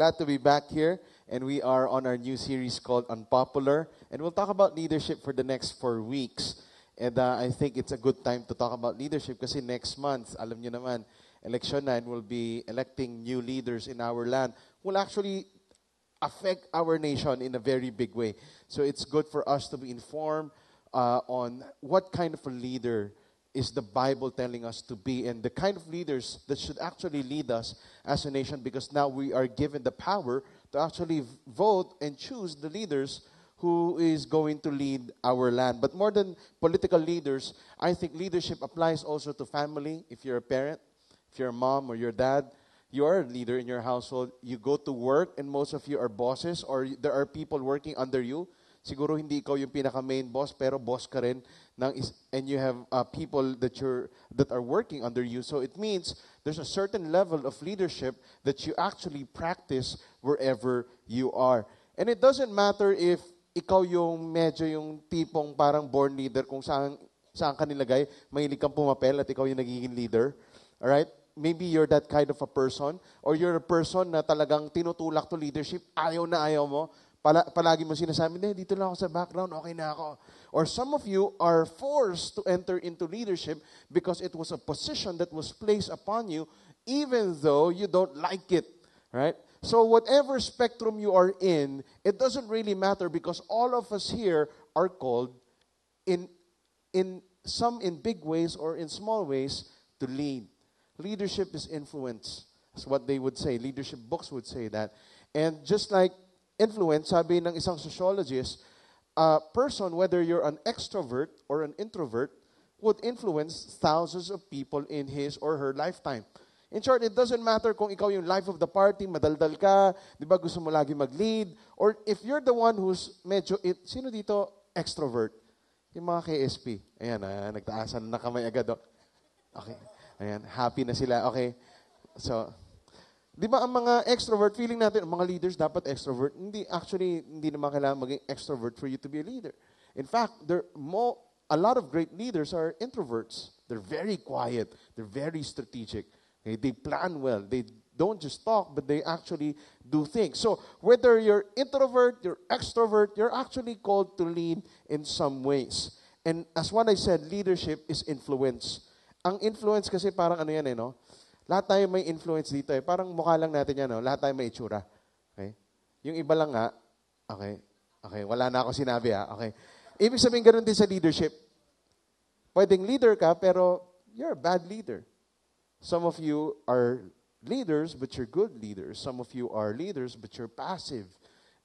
glad to be back here, and we are on our new series called Unpopular, and we'll talk about leadership for the next 4 weeks. And I think it's a good time to talk about leadership kasi next month, alam niyo naman, election na, and we'll be electing new leaders in our land. Will actually affect our nation in a very big way. So it's good for us to be informed on what kind of a leader is the Bible telling us to be, and the kind of leaders that should actually lead us as a nation, because now we are given the power to actually vote and choose the leaders who is going to lead our land. But more than political leaders, I think leadership applies also to family. If you're a parent, if you're a mom or your dad, you are a leader in your household. You go to work and most of you are bosses, or there are people working under you. Siguro hindi ikaw yung pinaka-main boss, pero boss ka rin, and you have people that are working under you. So it means there's a certain level of leadership that you actually practice wherever you are. And it doesn't matter if ikaw yung medyo yung tipong parang born leader, kung saan ka nilagay, mahilig kang pumapel at ikaw yung nagiging leader. Alright? Maybe you're that kind of a person, or you're a person na talagang tinutulak to leadership, ayaw na ayaw mo, palagi mo sinasabi, dito lang ako sa background, okay na ako. Or some of you are forced to enter into leadership because it was a position that was placed upon you, even though you don't like it. Right? So whatever spectrum you are in, it doesn't really matter, because all of us here are called in some in big ways or in small ways to lead. Leadership is influence. That's what they would say. Leadership books would say that. And just like influence, sabi ng isang sociologist, a person, whether you're an extrovert or an introvert, would influence thousands of people in his or her lifetime. In short, it doesn't matter kung ikaw yung life of the party, madaldal ka, di ba gusto mo lagi mag-lead, or if you're the one who's medyo, sino dito extrovert? Yung mga KSP. Ayan, nagtaasan na kamay agad. Okay. Ayan, happy na sila. Okay. So, di ba ang mga extrovert, feeling natin, ang mga leaders dapat extrovert. Hindi naman kailangan maging extrovert for you to be a leader. In fact, a lot of great leaders are introverts. They're very quiet. They're very strategic. Okay? They plan well. They don't just talk, but they actually do things. So, whether you're introvert, you're extrovert, you're actually called to lead in some ways. And as what I said, leadership is influence. Ang influence kasi parang ano yan no? Lahat tayo may influence dito Parang mukha lang natin yan, no? Lahat tayo may itsura. Okay? Yung iba lang nga, okay, wala na ako sinabi okay. Ibig sabihin ganun din sa leadership. Pwedeng leader ka, pero you're a bad leader. Some of you are leaders, but you're good leaders. Some of you are leaders, but you're passive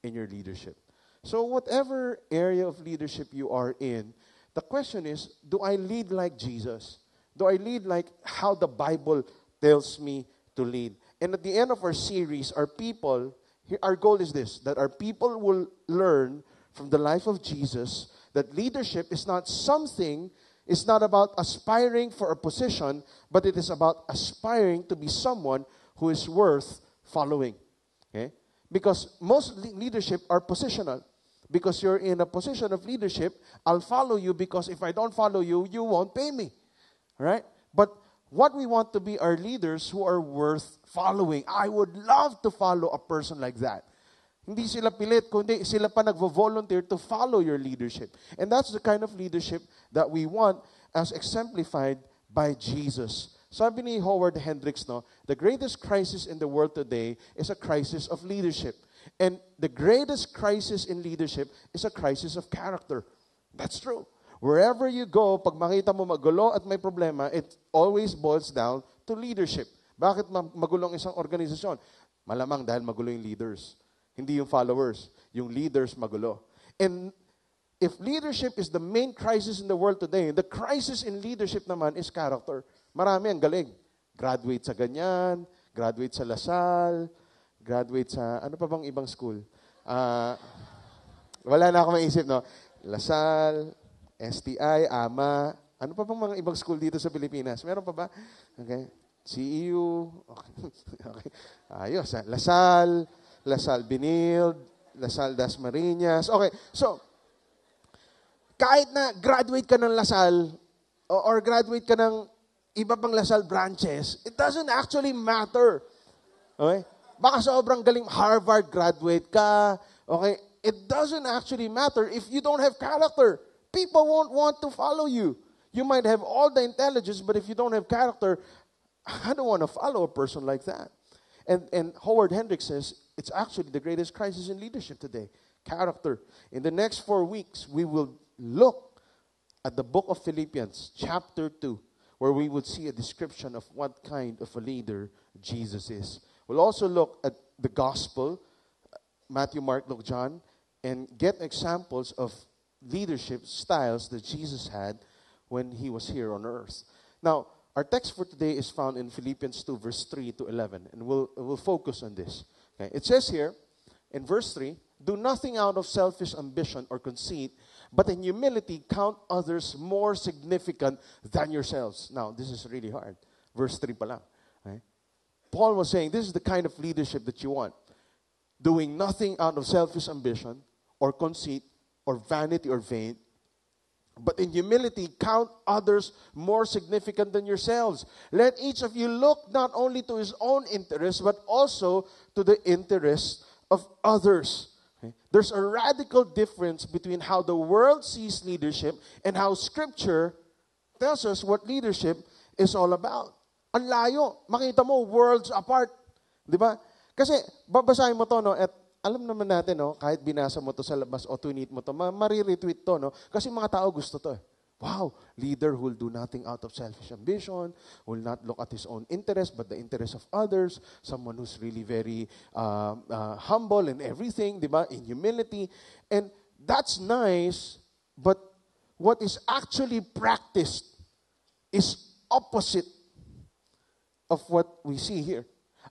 in your leadership. So whatever area of leadership you are in, the question is, do I lead like Jesus? Do I lead like how the Bible tells me to lead? And at the end of our series, our goal is this, that our people will learn from the life of Jesus that leadership is not something, it's not about aspiring for a position, but it is about aspiring to be someone who is worth following. Okay? Because most leadership are positional. Because you're in a position of leadership, I'll follow you because if I don't follow you, you won't pay me. Right? But what we want to be are leaders who are worth following. I would love to follow a person like that. Hindi sila pilit, kundi sila pa nagvo-volunteer to follow your leadership. And that's the kind of leadership that we want as exemplified by Jesus. Sabi ni Howard Hendricks, the greatest crisis in the world today is a crisis of leadership. And the greatest crisis in leadership is a crisis of character. That's true. Wherever you go, pag makita mo magulo at may problema, it always boils down to leadership. Bakit magulo ang isang organisasyon? Malamang dahil magulo yung leaders. Hindi yung followers. Yung leaders magulo. And if leadership is the main crisis in the world today, the crisis in leadership naman is character. Marami ang galing. Graduate sa ganyan, graduate sa Lasal, graduate sa, ano pa bang ibang school? Wala na ako maisip, Lasal, STI, AMA, ano pa bang mga ibang school dito sa Pilipinas? Meron pa ba? Okay. CEU, okay. Ayos, Lasal Binild, Lasal Dasmariñas. Okay, so, kahit na graduate ka ng Lasal, or graduate ka ng iba pang Lasal branches, it doesn't actually matter. Okay? Baka sobrang galing, Harvard graduate ka. Okay? It doesn't actually matter if you don't have character. People won't want to follow you. You might have all the intelligence, but if you don't have character, I don't want to follow a person like that. And Howard Hendricks says, it's actually the greatest crisis in leadership today. Character. In the next 4 weeks, we will look at the book of Philippians, chapter 2, where we would see a description of what kind of a leader Jesus is. We'll also look at the gospel, Matthew, Mark, Luke, John, and get examples of leadership styles that Jesus had when he was here on earth. Now, our text for today is found in Philippians 2, verse 3 to 11, and we'll focus on this. Okay? It says here, in verse 3, do nothing out of selfish ambition or conceit, but in humility count others more significant than yourselves. Now, this is really hard. Verse 3 pa lang. Okay? Paul was saying, this is the kind of leadership that you want. Doing nothing out of selfish ambition or conceit or vanity or vain, but in humility count others more significant than yourselves. Let each of you look not only to his own interests, but also to the interests of others. Okay? There's a radical difference between how the world sees leadership and how Scripture tells us what leadership is all about. Ang layo. Makita mo, worlds apart. Di ba? Kasi, babasahin mo to, no? At alam naman natin, no? Kahit binasa mo to sa labas o tweet mo to, mariretweet to, no? Kasi mga tao gusto to. Wow, leader who will do nothing out of selfish ambition, will not look at his own interest, but the interest of others. Someone who's really very humble in everything, di ba? In humility. And that's nice, but what is actually practiced is opposite of what we see here.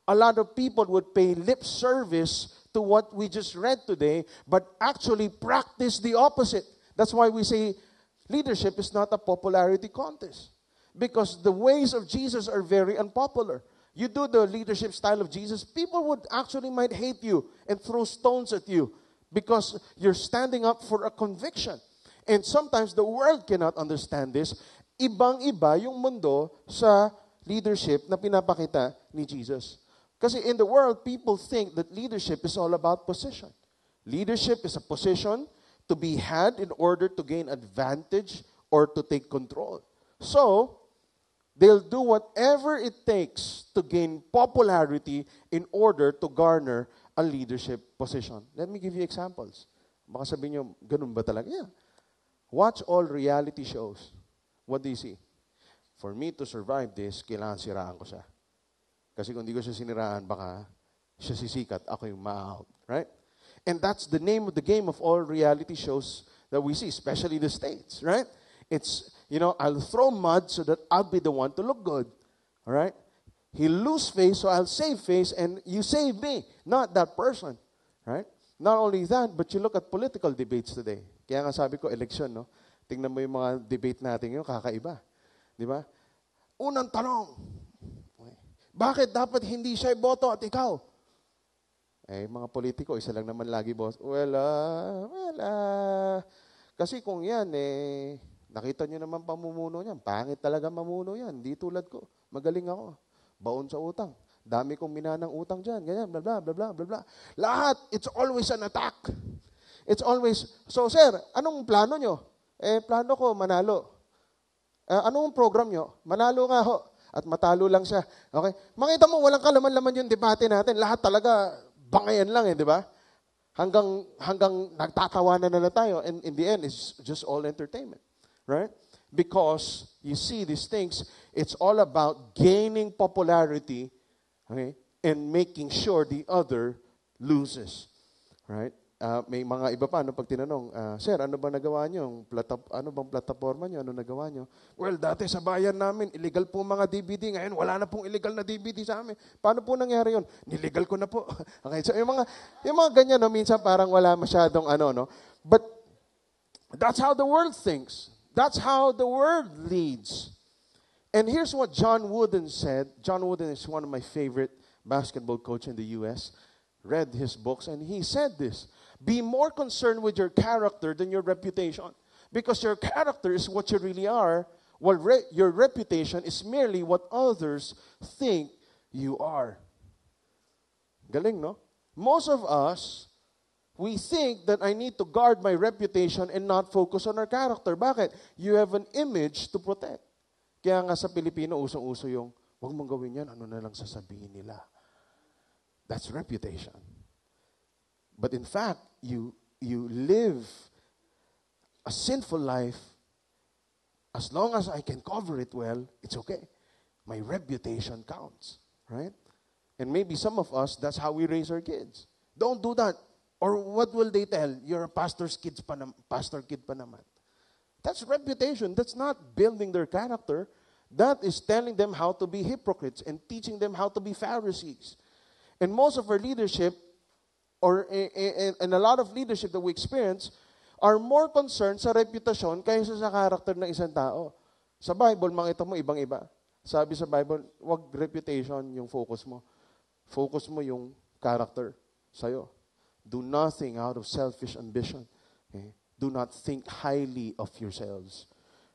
A lot of people would pay lip service to what we just read today, but actually practice the opposite. That's why we say leadership is not a popularity contest. Because the ways of Jesus are very unpopular. You do the leadership style of Jesus, people would actually might hate you and throw stones at you because you're standing up for a conviction. And sometimes the world cannot understand this. Ibang-iba yung mundo sa leadership na pinapakita ni Jesus. Kasi in the world, people think that leadership is all about position. Leadership is a position to be had in order to gain advantage or to take control. So, they'll do whatever it takes to gain popularity in order to garner a leadership position. Let me give you examples. Baka sabihin nyo, ganun ba talaga? Yeah. Watch all reality shows. What do you see? For me to survive this, kailangan siraan ko siya. Kasi kung di ko siya siniraan, baka siya sisikat, ako yung ma-out. Right? And that's the name of the game of all reality shows that we see, especially the States. Right? It's, I'll throw mud so that I'll be the one to look good. All right? He'll lose face, so I'll save face, and you save me, not that person. Right? Not only that, but you look at political debates today. Kaya nga sabi ko, election, no? Tingnan mo yung mga debate natin yun, kakaiba. Di ba? Unang tanong, bakit dapat hindi siya boto at ikaw? Mga politiko, isa lang naman lagi, boss. Kasi kung yan, nakita nyo naman pamumuno niyan. Pangit talaga mamuno yan. Di tulad ko. Magaling ako. Baon sa utang. Dami kong minanang utang dyan. Ganyan, bla bla bla bla bla bla. Lahat, it's always an attack. It's always, so sir, anong plano nyo? Plano ko, manalo. Anong program nyo? Manalo nga ho. At matalo lang siya. Okay? Makita mo, walang kalaman-laman yung debate natin. Lahat talaga, bangayan lang di ba? Hanggang nagtatawanan na tayo. And in the end, it's just all entertainment. Right? Because you see these things, it's all about gaining popularity, okay, and making sure the other loses. Right? May mga iba pa, pag tinanong, sir, ano ba nagawa nyo? Ano bang plataforma nyo? Ano nagawa nyo? Well, dati sa bayan namin, illegal po mga DVD. Ngayon, wala na pong illegal na DVD sa amin. Paano po nangyari yun? Niligal ko na po. Okay, so yung mga ganyan, no, minsan parang wala masyadong no? But that's how the world thinks. That's how the world leads. And here's what John Wooden said. John Wooden is one of my favorite basketball coaches in the U.S. Read his books, and he said this. Be more concerned with your character than your reputation. Because your character is what you really are, while your reputation is merely what others think you are. Galing, no? Most of us, we think that I need to guard my reputation and not focus on our character. Bakit? You have an image to protect. Kaya nga sa Pilipino, usong-uso yung, huwag mong gawin yan, ano na lang sasabihin nila. That's reputation. But in fact, you live a sinful life. As long as I can cover it well, it's okay. My reputation counts, right? And maybe some of us, that's how we raise our kids. Don't do that. Or what will they tell? You're a pastor kid pa naman. That's reputation. That's not building their character. That is telling them how to be hypocrites and teaching them how to be Pharisees. And most of our leadership, and a lot of leadership that we experience, are more concerned sa reputasyon kaysa sa character ng isang tao. Sa Bible, makita mo ibang-iba. Sabi sa Bible, wag reputation yung focus mo. Focus mo yung character sa'yo. Do nothing out of selfish ambition. Okay? Do not think highly of yourselves.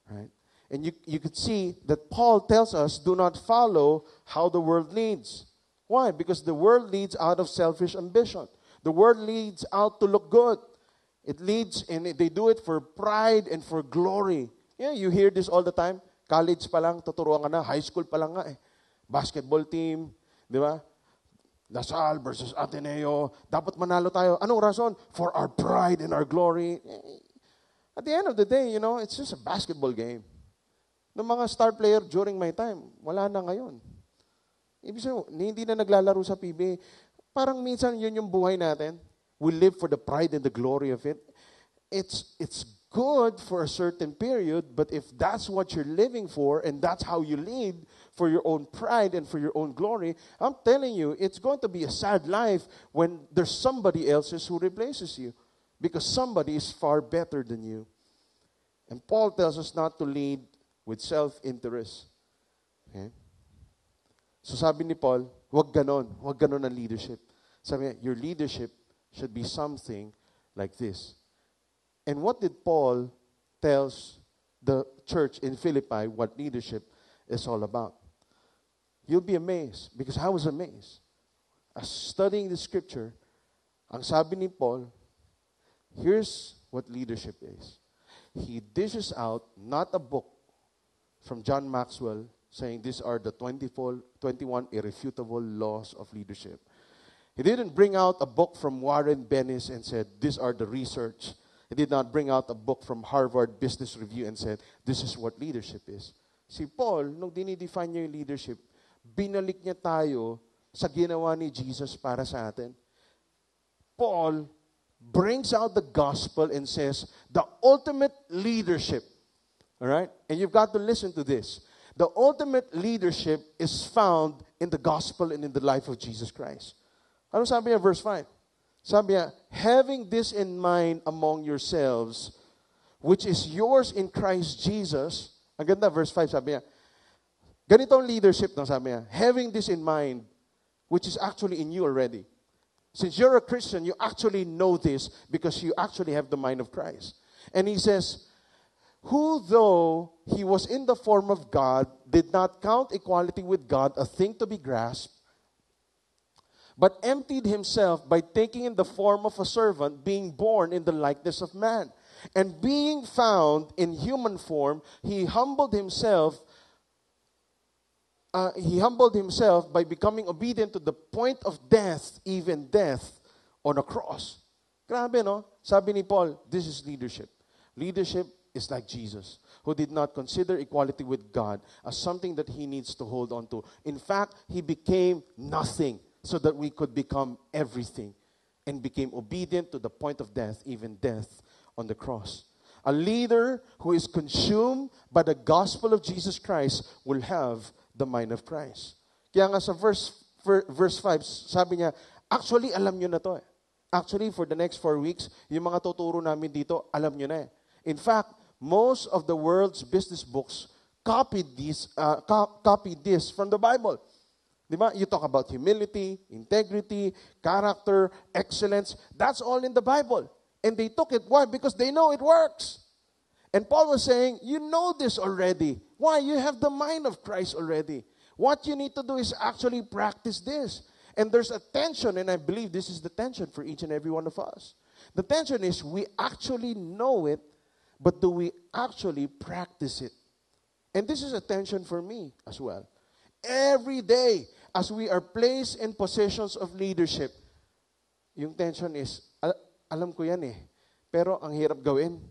Right? And you could see that Paul tells us, do not follow how the world leads. Why? Because the world leads out of selfish ambition. The world leads out to look good. It leads, and they do it for pride and for glory. Yeah, you hear this all the time. College pa lang, tuturuan ka na. High school pa lang nga eh. Basketball team, di ba? Lasal versus Ateneo. Dapat manalo tayo. Anong rason? For our pride and our glory. At the end of the day, it's just a basketball game. Ng mga star player during my time, wala na ngayon. Ibig sabihin, hindi na naglalaro sa PBA. Parang minsan yun yung buhay natin. We live for the pride and the glory of it. It's good for a certain period, but if that's what you're living for and that's how you lead for your own pride and for your own glory, I'm telling you, it's going to be a sad life when there's somebody else who replaces you because somebody is far better than you. And Paul tells us not to lead with self-interest. Okay? So sabi ni Paul, wag ganon ang leadership. Sabi niya, your leadership should be something like this. And what did Paul tells the church in Philippi what leadership is all about? You'll be amazed, because I was amazed. As studying the scripture, ang sabi ni Paul, here's what leadership is. He dishes out not a book from John Maxwell saying these are the 21 irrefutable laws of leadership. He didn't bring out a book from Warren Bennis and said, these are the research. He did not bring out a book from Harvard Business Review and said, this is what leadership is. Si Paul, nung dinidefine niya yung leadership, binalik niya tayo sa ginawa ni Jesus para sa atin. Paul brings out the gospel and says, the ultimate leadership. All right? And you've got to listen to this. The ultimate leadership is found in the gospel and in the life of Jesus Christ. Ano sabi niya, verse 5? Sabi niya, having this in mind among yourselves, which is yours in Christ Jesus. Ang ganda, verse 5, sabi niya, ganito ang leadership, no, sabi niya, having this in mind, which is actually in you already. Since you're a Christian, you actually know this because you actually have the mind of Christ. And he says, who though he was in the form of God, did not count equality with God a thing to be grasped, but emptied himself by taking in the form of a servant, being born in the likeness of man. And being found in human form, he humbled himself by becoming obedient to the point of death, even death on a cross. Grabe, no? Sabi ni Paul, this is leadership. Leadership is like Jesus, who did not consider equality with God as something that he needs to hold on to. In fact, he became nothing so that we could become everything, and became obedient to the point of death, even death on the cross. A leader who is consumed by the gospel of Jesus Christ will have the mind of Christ. Kaya nga sa verse 5, sabi niya, actually, alam nyo na to eh. Actually, for the next 4 weeks, yung mga tuturo namin dito, alam nyo na eh. In fact, most of the world's business books copied this from the Bible. Diba? You talk about humility, integrity, character, excellence. That's all in the Bible. And they took it. Why? Because they know it works. And Paul was saying, you know this already. Why? You have the mind of Christ already. What you need to do is actually practice this. And there's a tension, and I believe this is the tension for each and every one of us. The tension is we actually know it, but do we actually practice it? And this is a tension for me as well. Every day, as we are placed in positions of leadership, yung tension is, alam ko yan eh, pero ang hirap gawin.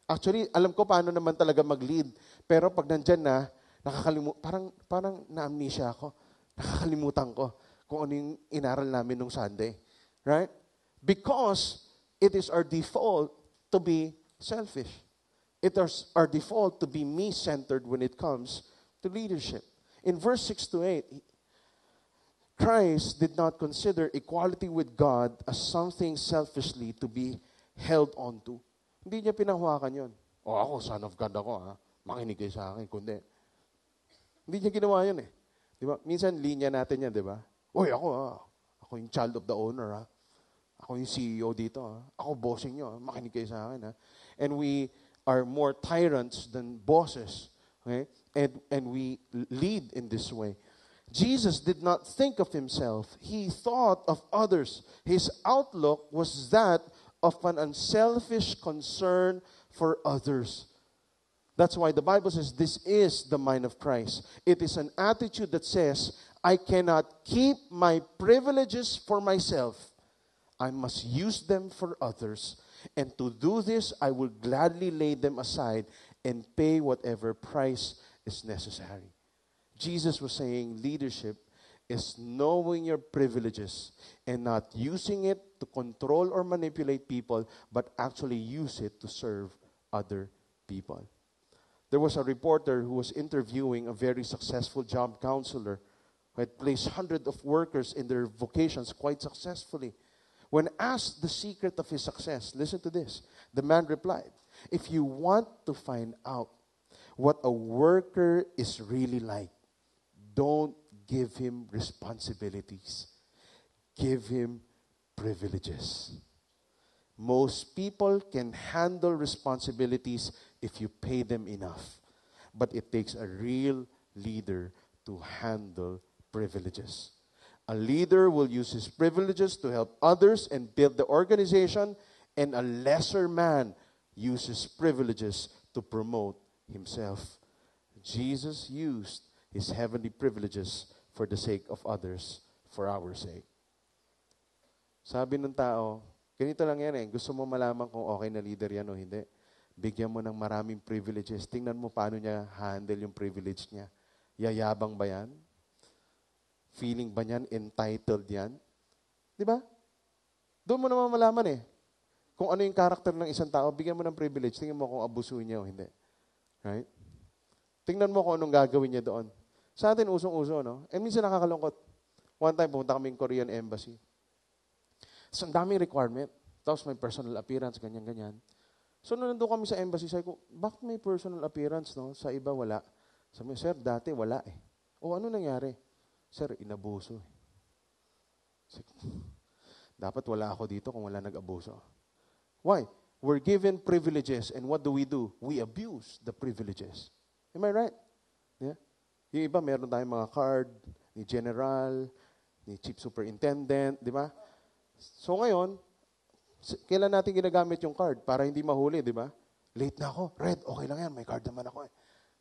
Actually, alam ko paano naman talaga mag-lead. Pero pag nandyan na, parang na-amnesia ako. Nakakalimutan ko kung ano yung inaral namin nung Sunday. Right? Because it is our default to be selfish. It is our default to be me-centered when it comes to leadership. In verse 6 to 8, Christ did not consider equality with God as something selfishly to be held on to. Hindi niya pinahawakan yun. Ako, son of God ako, ha? Makinig kayo sa akin, kundi. Hindi niya ginawa yun eh. Di ba? Minsan, linya natin yan, di ba? Uy, ako yung child of the owner, ha? Ako yung CEO dito, ha? Ako bossing nyo, ha? Makinig kayo sa akin, ha? And we are more tyrants than bosses, okay? And we lead in this way. Jesus did not think of himself. He thought of others. His outlook was that of an unselfish concern for others. That's why the Bible says this is the mind of Christ. It is an attitude that says, I cannot keep my privileges for myself. I must use them for others. And to do this, I will gladly lay them aside and pay whatever price is necessary. Jesus was saying leadership is knowing your privileges and not using it to control or manipulate people, but actually use it to serve other people. There was a reporter who was interviewing a very successful job counselor who had placed hundreds of workers in their vocations quite successfully. When asked the secret of his success, listen to this. The man replied, if you want to find out what a worker is really like, don't give him responsibilities. Give him privileges. Most people can handle responsibilities if you pay them enough. But it takes a real leader to handle privileges. A leader will use his privileges to help others and build the organization, and a lesser man uses privileges to promote himself. Jesus used his heavenly privileges for the sake of others, for our sake. Sabi ng tao, ganito lang yan eh, gusto mo malaman kung okay na leader yan o hindi. Bigyan mo ng maraming privileges. Tingnan mo paano niya handle yung privilege niya. Yayabang ba yan? Feeling ba niyan? Entitled yan? Di ba? Doon mo naman malaman eh. Kung ano yung karakter ng isang tao, bigyan mo ng privilege. Tingnan mo kung abusuin niya o hindi. Right? Tingnan mo kung anong gagawin niya doon. Sa atin, usong-uso, no? Eh, minsan nakakalungkot. One time, pumunta kami ng Korean Embassy. So, ang daming requirement. Tapos may personal appearance, ganyan-ganyan. So, nandun kami sa embassy, sabi ko, bakit may personal appearance, no? Sa iba, wala. Sabi ko, sir, dati wala eh. O, ano nangyari? Sir, inabuso eh. Dapat wala ako dito kung wala nag-abuso. Why? We're given privileges, and what do? We abuse the privileges. Am I right? Yeah? Yung iba, meron tayong mga card, ni general, ni chief superintendent, di ba? So ngayon, kailan natin ginagamit yung card para hindi mahuli, di ba? Late na ako. Red, okay lang yan. May card naman ako eh.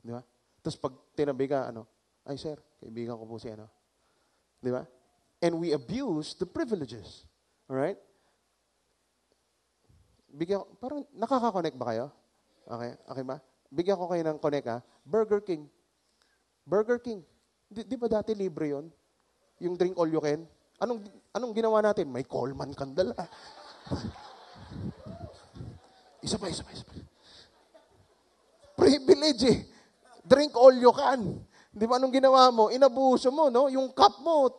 Di ba? Tapos pag tinabi ka, ay sir, kaibigan ko po si Di ba? And we abuse the privileges. Alright? Parang nakaka-connect ba kayo? Okay? Okay ba? Bigyan ko kayo ng connect ha. Burger King. Burger King. Di ba dati libre yon? Yung drink all you can? Anong ginawa natin? May Coleman kandala. Isa pa. Privilege eh. Drink all you can. Di ba anong ginawa mo? Inabuso mo, no? Yung cup mo,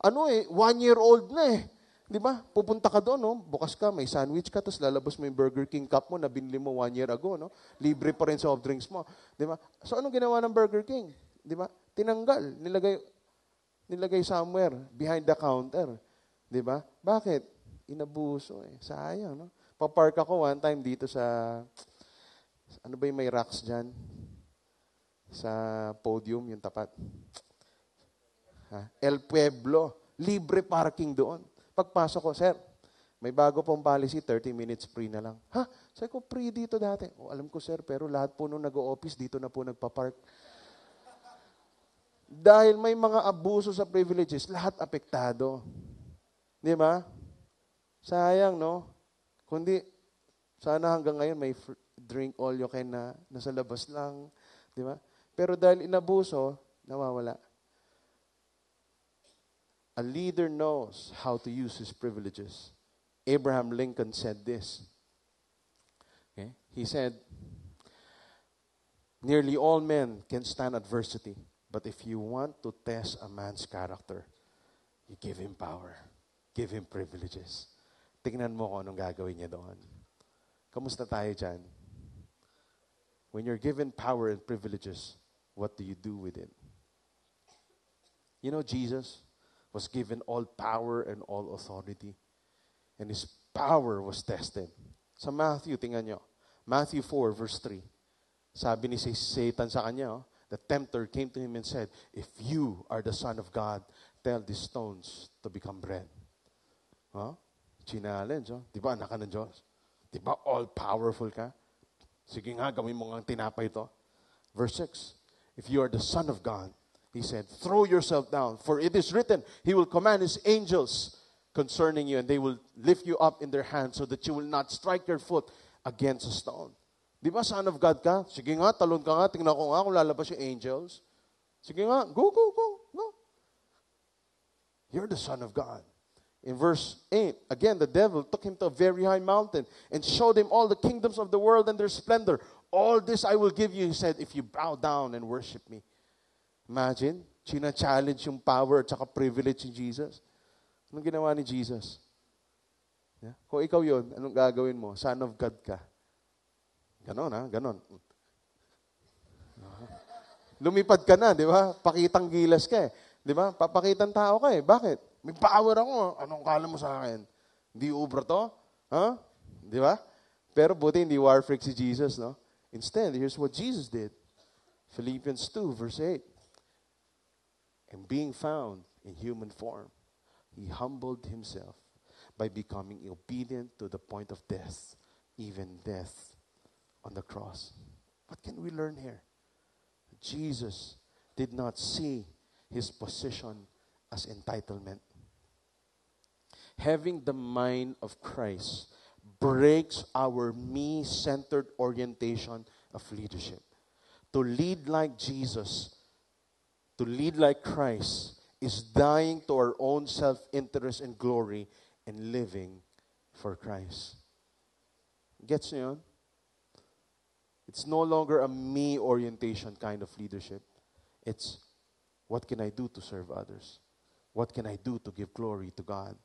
1-year-old na eh. Di ba? Pupunta ka doon, no? Bukas ka, may sandwich ka, tapos lalabas mo yung Burger King cup mo na binili mo 1 year ago, no? Libre pa rin soft drinks mo. Di ba? So anong ginawa ng Burger King? Di ba? Tinanggal. Nilagay somewhere behind the counter. Di ba? Bakit? Inabuso eh. Sayang, no? Papark ako one time dito sa, ano ba yung may racks dyan? Sa podium, yung tapat. El Pueblo. Libre parking doon. Pagpasok ko, sir, may bago pong policy, 30 minutes free na lang. Ha? Sabi ko, free dito dati. Alam ko, sir, pero lahat po nung nag-o-office, dito na po nagpa-park. Dahil may mga abuso sa privileges, lahat apektado. Di ba? Sayang, no? Kundi, sana hanggang ngayon may drink all you can na nasa labas lang. Di ba? Pero dahil inabuso, nawawala. A leader knows how to use his privileges. Abraham Lincoln said this. Okay? He said, nearly all men can stand adversity, but if you want to test a man's character, you give him power. Give him privileges. Tingnan mo kung anong gagawin niya doon. Kamusta tayo dyan? When you're given power and privileges, what do you do with it? You know, Jesus was given all power and all authority. And his power was tested. Sa Matthew, tingnan nyo. Matthew 4, verse 3. Sabi ni Satan sa kanya, the tempter came to him and said, if you are the Son of God, tell these stones to become bread. Challenge, di ba anak ka ng Diyos? Di ba all-powerful ka? Sige nga, gawin mo nga tinapay ito. Verse 6, if you are the Son of God, he said, throw yourself down, for it is written, he will command his angels concerning you, and they will lift you up in their hands so that you will not strike your foot against a stone. Di ba, Son of God ka? Sige nga, talon ka nga, tingnan ko nga kung lalabas yung angels. Sige nga, go. You're the Son of God. In verse 8, again, the devil took him to a very high mountain and showed him all the kingdoms of the world and their splendor. All this I will give you, he said, if you bow down and worship me. Imagine, china-challenge yung power at saka privilege ni Jesus. Anong ginawa ni Jesus? Yeah? Kung ikaw yon, anong gagawin mo? Son of God ka. Ganon, ganon. Lumipad ka na, di ba? Pakitang gilas ka eh. Di ba? Papakitang tao ka eh. Bakit? May power ako. Anong kala mo sa akin? Hindi ubra to? Di ba? Pero buti hindi war freak si Jesus, no? Instead, here's what Jesus did. Philippians 2, verse 8. And being found in human form, he humbled himself by becoming obedient to the point of death, even death on the cross. What can we learn here? Jesus did not see his position as entitlement. Having the mind of Christ breaks our me-centered orientation of leadership. To lead like Jesus, to lead like Christ, is dying to our own self-interest and glory and living for Christ. Gets nyo yun? It's no longer a me orientation kind of leadership. It's, what can I do to serve others? What can I do to give glory to God?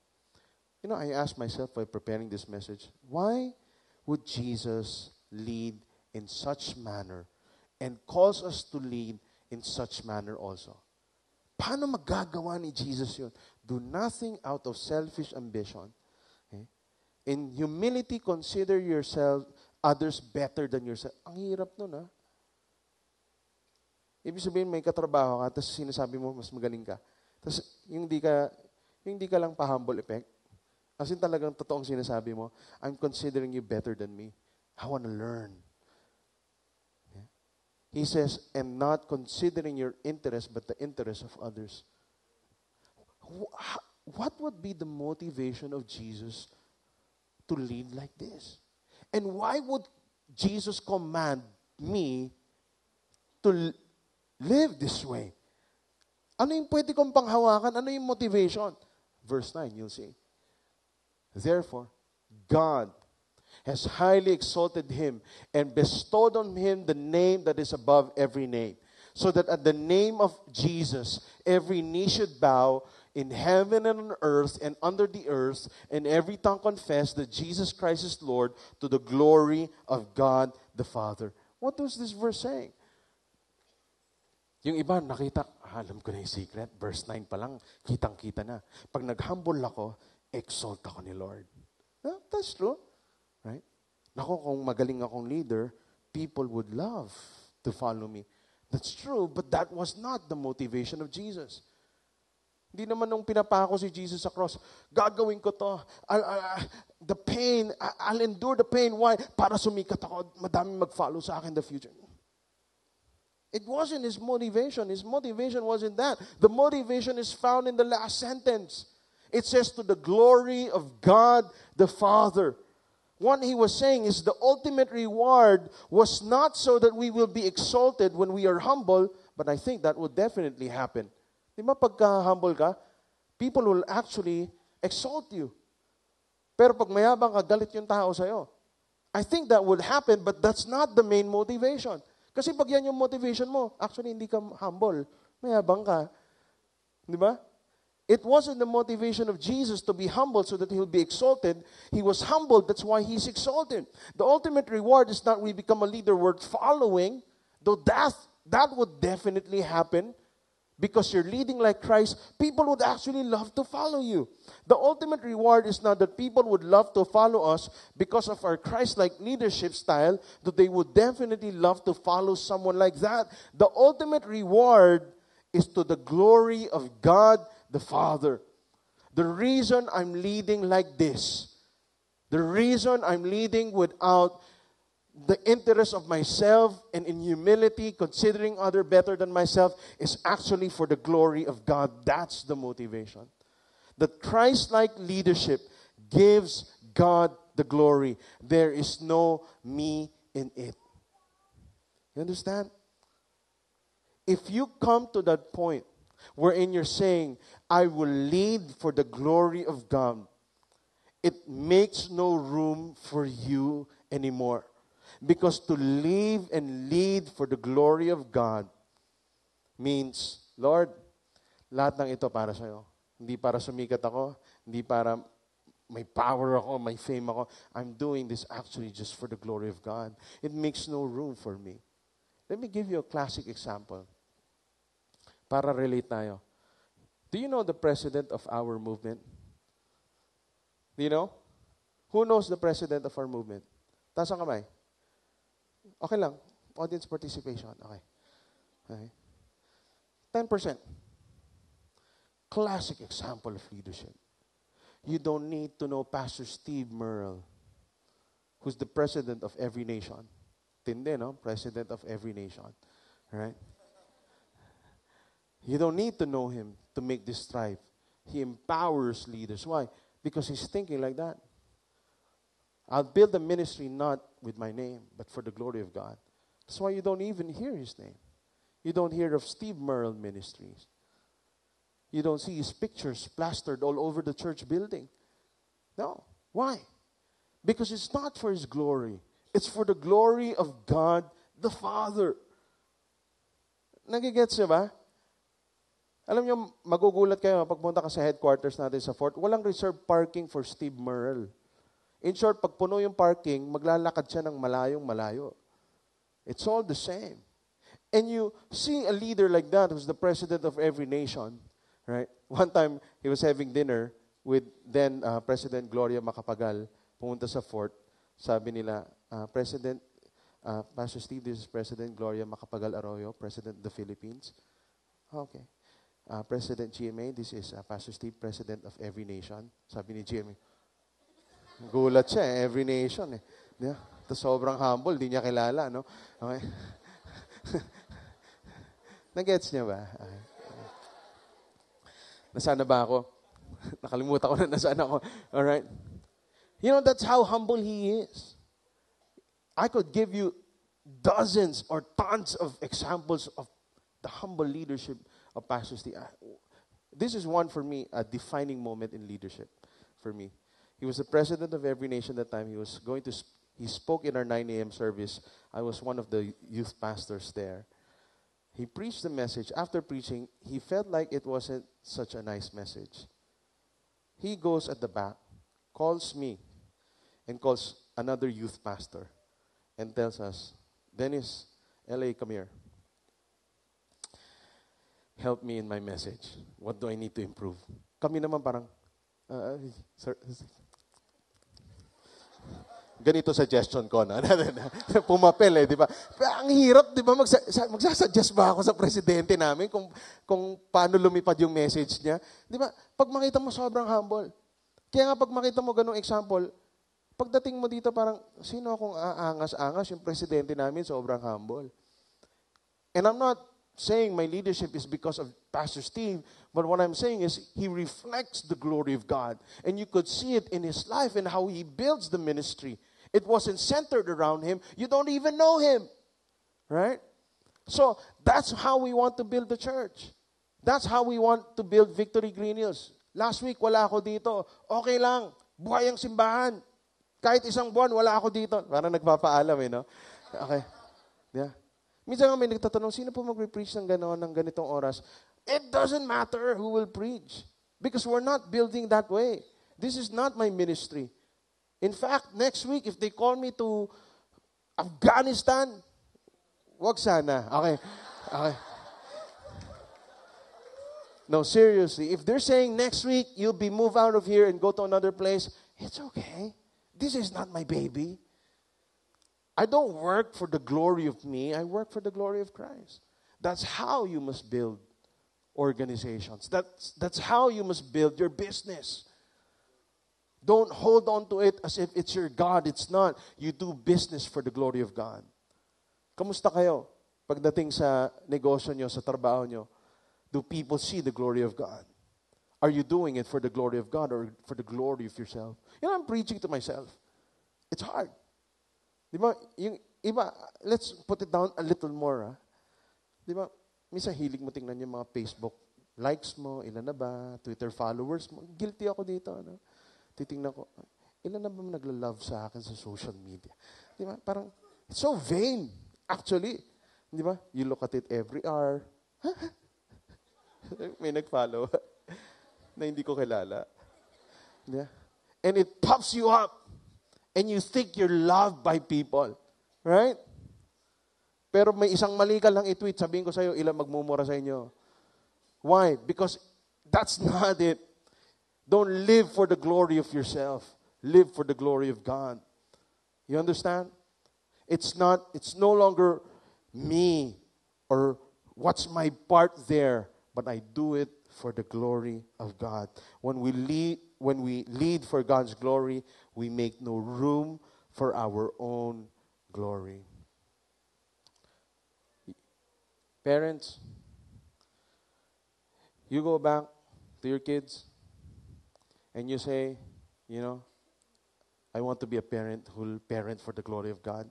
You know, I asked myself while preparing this message, why would Jesus lead in such manner and calls us to lead in such manner also? Paano magagawa ni Jesus yun? Do nothing out of selfish ambition. Okay? In humility, consider yourself others better than yourself. Ang hirap nun, Ibig sabihin, may katrabaho ka, tapos sinasabi mo, mas magaling ka. Tapos, yung di ka lang pa-humble effect. As in talagang totoong sinasabi mo, I'm considering you better than me. I want to learn. Yeah? He says, and not considering your interest, but the interest of others. What would be the motivation of Jesus to lead like this? And why would Jesus command me to live this way? Ano yung pwede kong panghawakan? Ano yung motivation? Verse 9, you'll see. Therefore, God has highly exalted him and bestowed on him the name that is above every name, so that at the name of Jesus, every knee should bow in heaven and on earth and under the earth, and every tongue confess that Jesus Christ is Lord, to the glory of God the Father. What was this verse saying? Yung iba, nakita, alam ko na yung secret. Verse 9 pa lang, kitang-kita na. Pag nag-humble ako, exalt ako ni Lord. That's true. Right? Nako, kung magaling akong leader, people would love to follow me. That's true, but that was not the motivation of Jesus. Hindi naman nung pinapako si Jesus sa cross, gagawin ko to. The pain, I'll endure the pain. Why? Para sumikat ako, madaming mag-follow sa akin in the future. It wasn't his motivation. His motivation wasn't that. The motivation is found in the last sentence. It says, to the glory of God the Father. What he was saying is the ultimate reward was not so that we will be exalted when we are humble, but I think that would definitely happen. Di ba pagka-humble ka, people will actually exalt you. Pero pag mayabang ka, galit yung tao sa'yo. I think that would happen, but that's not the main motivation. Kasi pag yan yung motivation mo, actually hindi ka humble. Mayabang ka. Di ba? It wasn't the motivation of Jesus to be humble so that He'll be exalted. He was humbled, that's why He's exalted. The ultimate reward is not we become a leader worth following, though that would definitely happen. Because you're leading like Christ, people would actually love to follow you. The ultimate reward is not that people would love to follow us because of our Christ-like leadership style, that they would definitely love to follow someone like that. The ultimate reward is to the glory of God the Father. The reason I'm leading like this, the reason I'm leading without the interest of myself and in humility, considering other better than myself, is actually for the glory of God. That's the motivation. The Christ-like leadership gives God the glory. There is no me in it. You understand? If you come to that point wherein you're saying, I will lead for the glory of God, it makes no room for you anymore. Because to live and lead for the glory of God means, Lord, lahat ng ito para sa'yo. Hindi para sumikat ako, hindi para may power ako, may fame ako. I'm doing this actually just for the glory of God. It makes no room for me. Let me give you a classic example para relate tayo. Do you know the president of our movement? Do you know? Who knows the president of our movement? Taas ang kamay. Okay lang. Audience participation. Okay. 10%. Classic example of leadership. You don't need to know Pastor Steve Merle, who's the president of every nation. Tindi, no? President of every nation. Right? You don't need to know him to make this strive. He empowers leaders. Why? Because he's thinking like that. I'll build a ministry not with my name, but for the glory of God. That's why you don't even hear his name. You don't hear of Steve Merle Ministries. You don't see his pictures plastered all over the church building. No. Why? Because it's not for his glory. It's for the glory of God the Father. Nagigets niyo ba? Alam niyo, magugulat kayo pagpunta ka sa headquarters natin sa Fort, walang reserved parking for Steve Merle. In short, pag puno yung parking, maglalakad siya ng malayong-malayo. It's all the same. And you see a leader like that who's the president of every nation, right? One time, he was having dinner with then President Gloria Macapagal, pumunta sa Fort. Sabi nila, Pastor Steve, this is President Gloria Macapagal Arroyo, President of the Philippines. Okay. President GMA, this is Pastor Steve, President of every nation. Sabi ni GMA, gulat siya, every nation. Yeah. Tapos sobrang humble, di niya kilala, no? Okay. Nag-gets niya ba? Okay. Nasaan na ba ako? Nakalimutan ko na nasaan ako. Alright? You know, that's how humble he is. I could give you dozens or tons of examples of the humble leadership of Pastor Steve. This is one for me, a defining moment in leadership for me. He was the president of every nation that time. He spoke in our 9 a.m. service. I was one of the youth pastors there. He preached the message. After preaching, he felt like it wasn't such a nice message. He goes at the back, calls me, and calls another youth pastor, and tells us, Dennis, LA, come here. Help me in my message. What do I need to improve? Kami naman parang, sir, Ganito suggestion ko na. Pumapel di ba? Pero ang hirap, di ba? Magsasuggest ba ako sa presidente namin kung paano lumipad yung message niya? Di ba? Pag makita mo, sobrang humble. Kaya nga pag makita mo ganung example, pagdating mo dito parang, sino akong aangas-angas? Yung presidente namin, sobrang humble. And I'm not saying my leadership is because of Pastor Steve, but what I'm saying is he reflects the glory of God. And you could see it in his life and how he builds the ministry. It wasn't centered around him. You don't even know him. Right? So, that's how we want to build the church. That's how we want to build Victory Green Hills. Last week, wala ako dito. Okay lang. Buhay ang simbahan. Kahit isang buwan, wala ako dito. Parang nagpapaalam no? Okay. Yeah. Minsan nga may nagtatanong, sino po mag-preach ng gano'n, ng ganitong oras? It doesn't matter who will preach. Because we're not building that way. This is not my ministry. In fact, next week, if they call me to Afghanistan, wag sana. Okay. Okay. No, seriously. If they're saying next week, you'll be moved out of here and go to another place, it's okay. This is not my baby. I don't work for the glory of me. I work for the glory of Christ. That's how you must build organizations. That's how you must build your business. Don't hold on to it as if it's your God. It's not. You do business for the glory of God. Kamusta kayo? Pagdating sa negosyo nyo, sa trabaho nyo, do people see the glory of God? Are you doing it for the glory of God or for the glory of yourself? I'm preaching to myself. It's hard. Di ba? Yung iba, let's put it down a little more. Di ba? Minsan hilig mo tingnan yung mga Facebook likes mo, ilan na ba? Twitter followers mo. Guilty ako dito. Titingnan ko, ilan na ba nagla-love sa akin sa social media? Di ba? Parang, it's so vain. Actually, di ba? You look at it every hour. May nag-follow na hindi ko kilala. Yeah. And it pops you up. And you think you're loved by people. Right? Pero may isang mali ka lang i-tweet, sabihin ko sa'yo, ilang magmumura sa inyo. Why? Because that's not it. Don't live for the glory of yourself. Live for the glory of God. You understand? It's no longer me or what's my part there, but I do it for the glory of God. When we lead for God's glory, we make no room for our own glory. Parents, you go back to your kids and you say, I want to be a parent who will parent for the glory of God.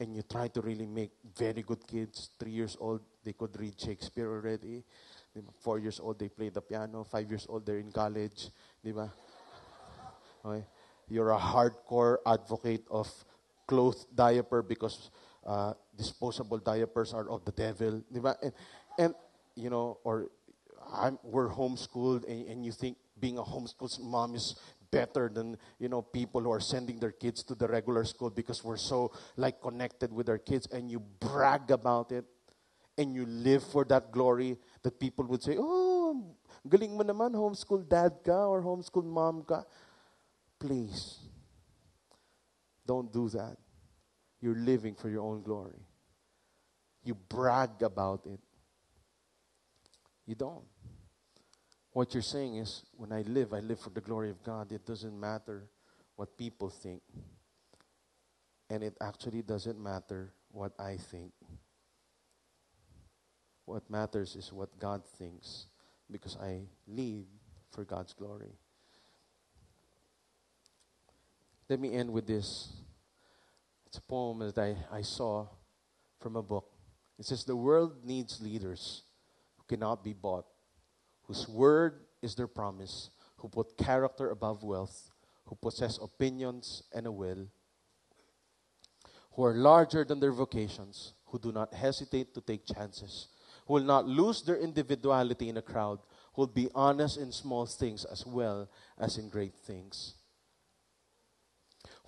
And you try to really make very good kids. 3 years old, they could read Shakespeare already. 4 years old, they play the piano. 5 years old, they're in college. Diba? Okay. You're a hardcore advocate of cloth diaper because disposable diapers are of the devil. Diba? And or we're homeschooled and you think being a homeschooled mom is better than, people who are sending their kids to the regular school because we're so, connected with our kids, and you brag about it, and you live for that glory, that people would say, oh, galing mo naman, homeschool dad ka or homeschool mom ka. Please, don't do that. You're living for your own glory. You brag about it. You don't. What you're saying is, when I live for the glory of God. It doesn't matter what people think. And it actually doesn't matter what I think. What matters is what God thinks, because I live for God's glory. Let me end with this. It's a poem that I saw from a book. It says, the world needs leaders who cannot be bought, whose word is their promise, who put character above wealth, who possess opinions and a will, who are larger than their vocations, who do not hesitate to take chances, who will not lose their individuality in a crowd, who will be honest in small things as well as in great things,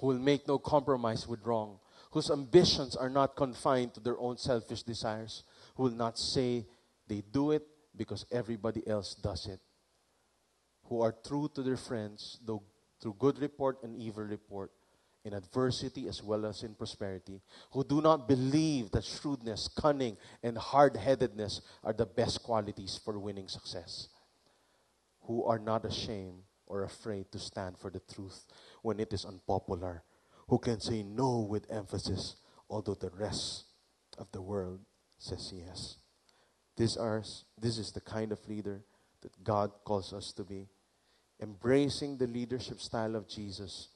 who will make no compromise with wrong, whose ambitions are not confined to their own selfish desires, who will not say they do it because everybody else does it, who are true to their friends, though through good report and evil report, in adversity as well as in prosperity, who do not believe that shrewdness, cunning, and hard-headedness are the best qualities for winning success, who are not ashamed or afraid to stand for the truth when it is unpopular, who can say no with emphasis, although the rest of the world says yes. This is the kind of leader that God calls us to be. Embracing the leadership style of Jesus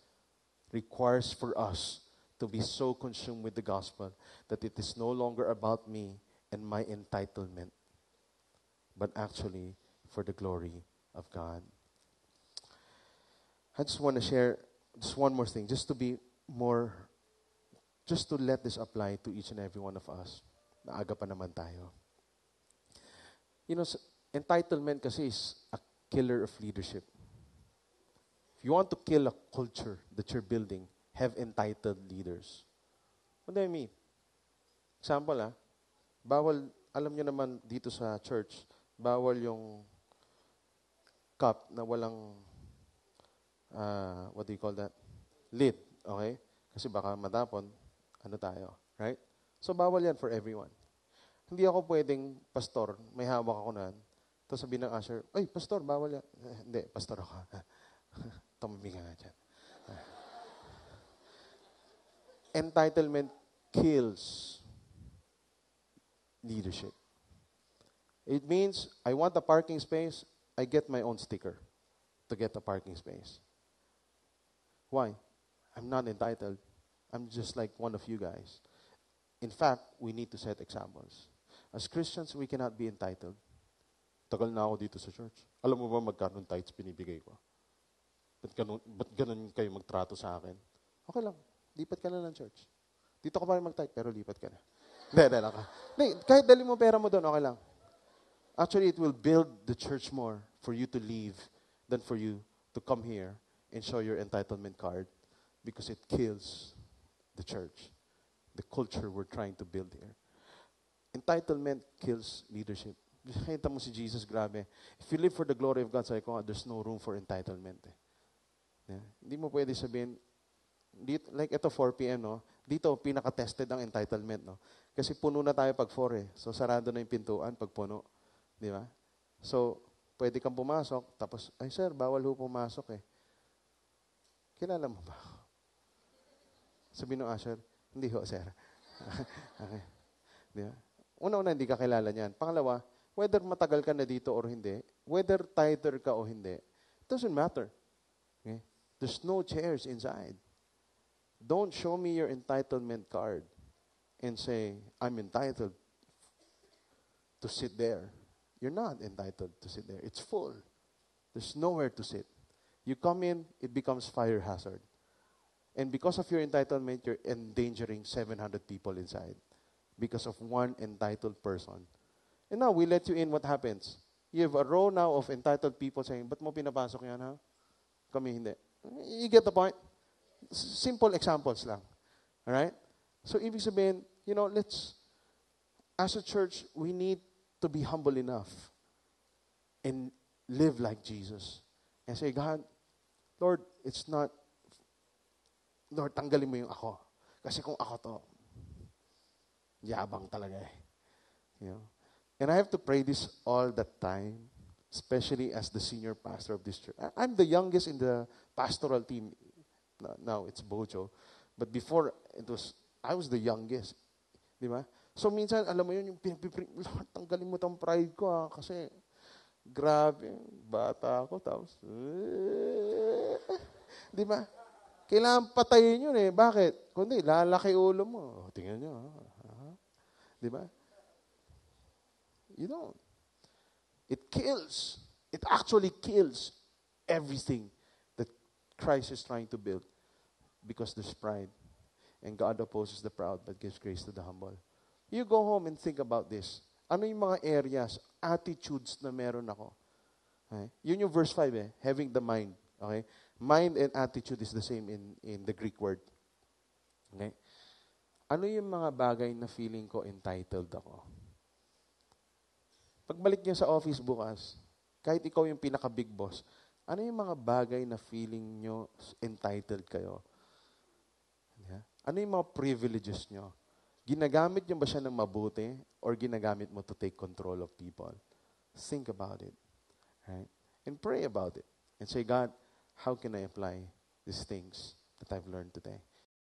requires for us to be so consumed with the gospel that it is no longer about me and my entitlement, but actually for the glory of God. I just want to share just one more thing, just to let this apply to each and every one of us. Naaga pa naman tayo. Entitlement kasi is a killer of leadership. If you want to kill a culture that you're building, have entitled leaders. What do I mean? Example, bawal, alam nyo naman dito sa church, bawal yung cup na walang, what do you call that? Lid, okay? Kasi baka matapon, right? So bawal yan for everyone. Hindi ako pwedeng pastor, may hawak ako na, tapos sabihin ng usher, ay, pastor, bawal yan. Hindi, pastor ako. Tumabing nga dyan. Entitlement kills leadership. It means, I want a parking space, I get my own sticker to get a parking space. Why? I'm not entitled. I'm just like one of you guys. In fact, we need to set examples. As Christians, we cannot be entitled. Tagal na ako dito sa church. Alam mo ba magkano tithes binibigay ko? Ba't ganun kayo magtrato sa akin? Okay lang. Lipat ka na ng church. Dito ka pa rin mag-tithe, pero lipat ka na. Hindi, kahit dali mo pera mo doon, okay lang. Actually, it will build the church more for you to leave than for you to come here and show your entitlement card because it kills the church, the culture we're trying to build here. Entitlement kills leadership. Kita mo si Jesus, grabe. If you live for the glory of God, sabi ko, there's no room for entitlement. Yeah. Hindi mo pwede sabihin, like ito 4 p.m., no? Dito, pinaka-tested ang entitlement. No? Kasi puno na tayo pag 4 So, sarado na yung pintuan pag puno. Di ba? So, pwede kang pumasok, tapos, ay sir, bawal ho pumasok Kilala mo ba? Sabi ng usher, hindi ho, sir. Okay. Di ba? Una-una, hindi ka kilala niyan. Pangalawa, whether matagal ka na dito or hindi, whether tither ka o hindi, it doesn't matter. Okay? There's no chairs inside. Don't show me your entitlement card and say, I'm entitled to sit there. You're not entitled to sit there. It's full. There's nowhere to sit. You come in, it becomes fire hazard. And because of your entitlement, you're endangering 700 people inside because of one entitled person. And now, we let you in, what happens? You have a row now of entitled people saying, ba't mo pinapasok yan, ha? Kami hindi. You get the point? Simple examples lang. Alright? So, ibig sabihin, as a church, we need to be humble enough and live like Jesus. And say, God, Lord, it's not, Lord, tanggalin mo yung ako. Kasi kung ako to, yabang talaga And I have to pray this all the time, especially as the senior pastor of this church. I'm the youngest in the pastoral team. Now it's Bojo. But before, I was the youngest. Di ba? So minsan, alam mo yun, yung Lord, tanggalin mo tong pride ko kasi grabe, bata ako, tapos, di ba? Kailangan patayin yun Bakit? Kundi, lalaki ulo mo. Tingnan nyo, di ba? You don't. It kills. It actually kills everything that Christ is trying to build because there's pride. And God opposes the proud but gives grace to the humble. You go home and think about this. Ano yung mga areas, attitudes na meron ako? Okay? Yun yung verse 5 having the mind. Okay? Mind and attitude is the same in the Greek word. Okay? Ano yung mga bagay na feeling ko entitled ako? Pagbalik niyo sa office bukas, kahit ikaw yung pinaka-big boss, ano yung mga bagay na feeling nyo entitled kayo? Ano yung mga privileges nyo? Ginagamit nyo ba siya ng mabuti or ginagamit mo to take control of people? Think about it. Right? And pray about it. And say, God, how can I apply these things that I've learned today?